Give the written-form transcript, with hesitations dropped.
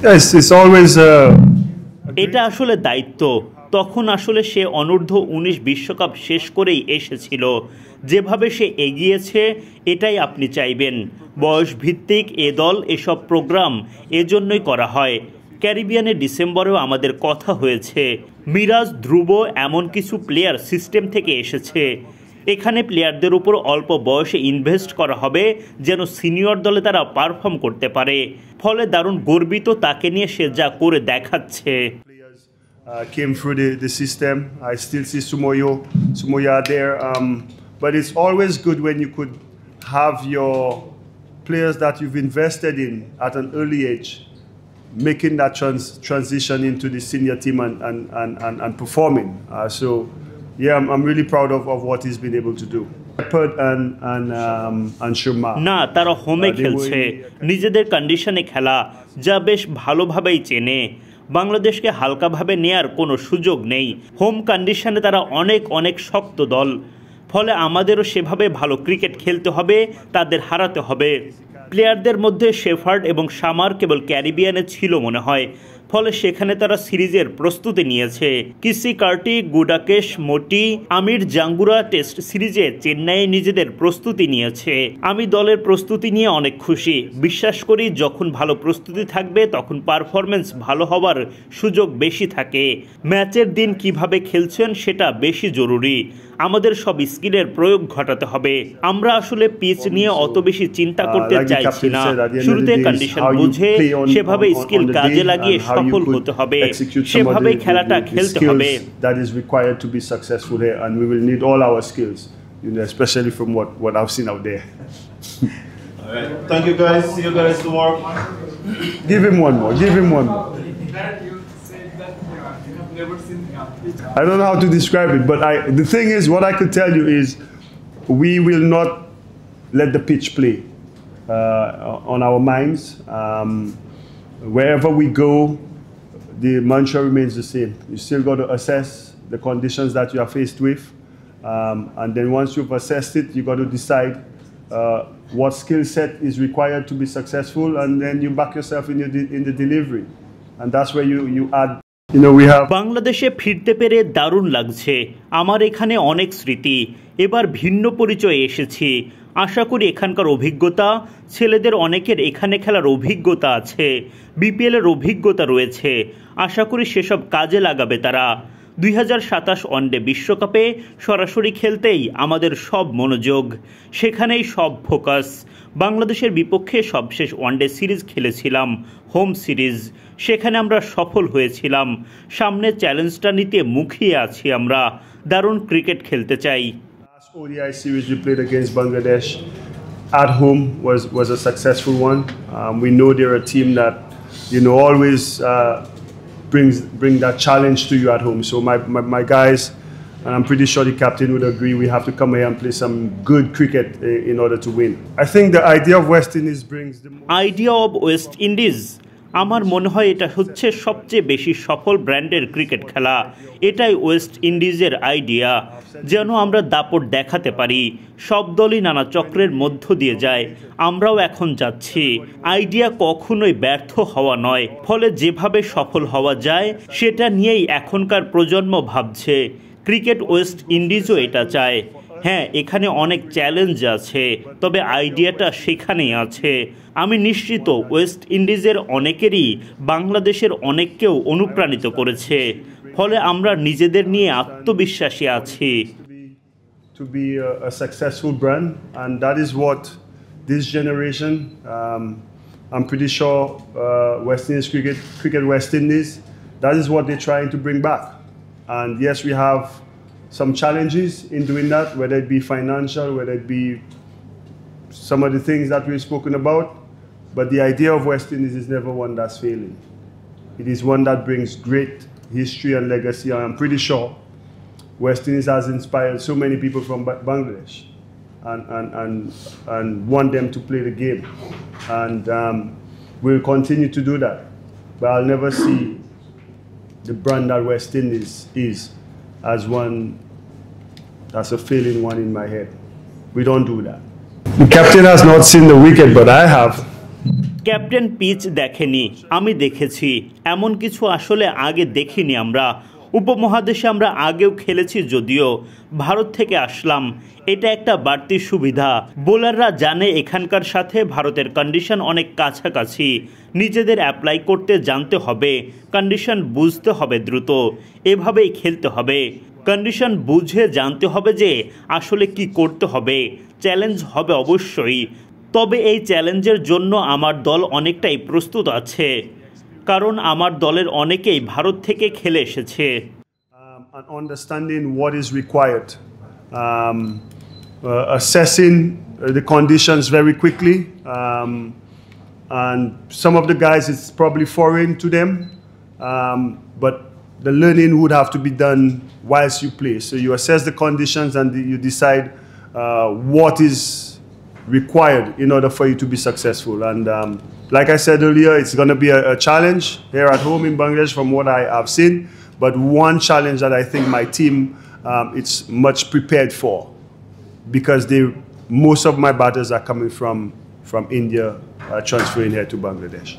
Yes, it's always এটা আসলে দায়িত্ব। তখন আসলে সে অনূর্ধ্ব ১৯ বিশ্বকাপ শেষ করেই এসেছিল। যেভাবে সে এগিয়েছে এটাই আপনি চাইবেন। বয়সভিত্তিক এ দল এসব প্রোগ্রাম এজন্যই করা হয়। ক্যারিবিয়ানে ডিসেম্বরেও আমাদের কথা হয়েছে। মিরাজ, ধ্রুব এমন কিছু প্লেয়ার সিস্টেম থেকে এসেছে। এখানে প্লেয়ারদের উপর অল্প বয়সে ইনভেস্ট করা হবে যেন সিনিয়র দলে তারা পারফর্ম করতে পারে। ফলে দারুণ গর্বিত তাকে নিয়ে সে যা করে দেখাচ্ছে। Came through the system. I still see Sumoya there. But it's always good when you could have your players that you've invested in at an early age, making that transition into the senior team and performing. So, yeah, I'm really proud of what he's been able to do. And Shuma. না, তারা হোমে খেলছে, নিজেদের কন্ডিশনে খেলা, যা বেশ ভালোভাবেই চেনে। বাংলাদেশকে হালকাভাবে নেয়ার কোনো সুযোগ নেই। হোম কন্ডিশনে তারা অনেক অনেক শক্ত দল। ফলে আমাদেরও সেভাবে ভালো ক্রিকেট খেলতে হবে, তাদের হারাতে হবে। প্লেয়ারদের মধ্যে শেফার্ড এবং সামার কেবল ক্যারিবিয়ানে ছিল মনে হয়। ফলে সেখানে তারা সিরিজের প্রস্তুতি নিয়েছে। কিসি কার্টি, গুডাকেশ, মোটি, আমির জাঙ্গুরা টেস্ট সিরিজে চেন্নাইয়ে নিজেদের প্রস্তুতি নিয়েছে। আমি দলের প্রস্তুতি নিয়ে অনেক খুশি। বিশ্বাস করি যখন ভালো প্রস্তুতি থাকবে তখন পারফরমেন্স ভালো হওয়ার সুযোগ বেশি থাকে। ম্যাচের দিন কিভাবে খেলছেন সেটা বেশি জরুরি। আমাদের সব স্কিলের প্রয়োগ ঘটাতে হবে। আমরা আসলে পিচ নিয়ে অত বেশি চিন্তা করতে চাইছি না। শুরুতে কন্ডিশন বুঝে সেভাবে স্কিল কাজে লাগিয়ে সফল হতে হবে। সেভাবে খেলাটা খেলতে হবে। That is required to be successful here, and we will need all our skills, especially from what I've seen out there. All right. Thank you guys. See you guys tomorrow. Give him one more. Give him one more. I don't know how to describe it, but the thing is, what I could tell you is we will not let the pitch play on our minds. Wherever we go, the mantra remains the same. You still got to assess the conditions that you are faced with. And then once you've assessed it, you got to decide what skill set is required to be successful, and then you back yourself in the delivery. And that's where you add. বাংলাদেশে ফিরতে পেরে দারুণ লাগছে। আমার এখানে অনেক স্মৃতি। এবার ভিন্ন পরিচয়ে এসেছি। আশা করি এখানকার অভিজ্ঞতা, ছেলেদের অনেকের এখানে খেলার অভিজ্ঞতা আছে, বিপিএলের অভিজ্ঞতা রয়েছে। আশা করি সেসব কাজে লাগাবে তারা। 2027 ওয়ানডে বিশ্বকাপে সরাসরি খেলতেই আমাদের সব মনোযোগ, সেখানেই সব ফোকাস। বাংলাদেশের বিপক্ষে সবশেষ ওয়ানডে সিরিজ খেলেছিলাম, হোম সিরিজ। সেখানে আমরা সফল হয়েছিলাম। সামনে চ্যালেঞ্জটা নিতে মুখিয়ে আছি আমরা। দারুণ ক্রিকেট খেলতে চাই। ODI series we played against Bangladesh at home was a successful one. We know they're a team that always bring that challenge to you at home. So my guys, and I'm pretty sure the captain would agree, we have to come here and play some good cricket in order to win. I think the idea of West Indies brings the idea of West Indies, আমার মনে হয় এটা হচ্ছে সবচেয়ে বেশি সফল ব্র্যান্ডের cricket খেলা। এটাই ওয়েস্ট ইন্ডিজের আইডিয়া, যেন আমরা দাপট দেখাতে পারি। সব দলই নানা চক্রের মধ্য দিয়ে যায়, আমরাও এখন যাচ্ছি। আইডিয়া কখনোই ব্যর্থ হওয়া নয়। ফলে যেভাবে সফল হওয়া যায় সেটা নিয়েই এখনকার প্রজন্ম ভাবছে। ক্রিকেট ওয়েস্ট ইন্ডিজও এটা চায়। হ্যাঁ, এখানে অনেক চ্যালেঞ্জ আছে, তবে আইডিয়াটা সেখানেই আছে। আমি নিশ্চিত ওয়েস্ট ইন্ডিজের অনেকেরই বাংলাদেশের অনেককেও অনুপ্রাণিত করেছে। ফলে আমরা নিজেদের নিয়ে আত্মবিশ্বাসী আছি। To be a successful brand, and that is what this generation, I'm pretty sure West Indies cricket West Indies, that is what they're trying to bring back. And yes, we have some challenges in doing that, whether it be financial, whether it be some of the things that we've spoken about. But the idea of West Indies is never one that's failing. It is one that brings great history and legacy. And I'm pretty sure West Indies has inspired so many people from Bangladesh and want them to play the game. And we'll continue to do that. But I'll never see the brand that West Indies is as one that's a failing one in my head. We don't do that. The captain has not seen the wicket, but I have. Captain pitch দেখেনি, আমি দেখেছি। এমন কিছু আসলে আগে দেখিনি আমরা। উপমহাদেশে আমরা আগেও খেলেছি, যদিও ভারত থেকে আসলাম, এটা একটা বাড়তি সুবিধা। বোলাররা জানে এখানকার সাথে ভারতের কন্ডিশন অনেক কাছাকাছি। নিজেদের অ্যাপ্লাই করতে জানতে হবে, কন্ডিশন বুঝতে হবে দ্রুত, এভাবেই খেলতে হবে। কন্ডিশন বুঝে জানতে হবে যে আসলে কি করতে হবে। চ্যালেঞ্জ হবে অবশ্যই, তবে এই চ্যালেঞ্জের জন্য আমার দল অনেকটাই প্রস্তুত আছে, কারণ আমার দলের অনেকেই ভারত থেকে খেলে এসেছে। And understanding what is required, assessing the conditions very quickly, and some of the guys it's probably foreign to them, but the learning would have to be done whilst you play. So you assess the conditions and you decide what is required in order for you to be successful. And like I said earlier, it's going to be a challenge here at home in Bangladesh from what I have seen, but one challenge that I think my team it's much prepared for, because most of my batters are coming from India, transferring here to Bangladesh.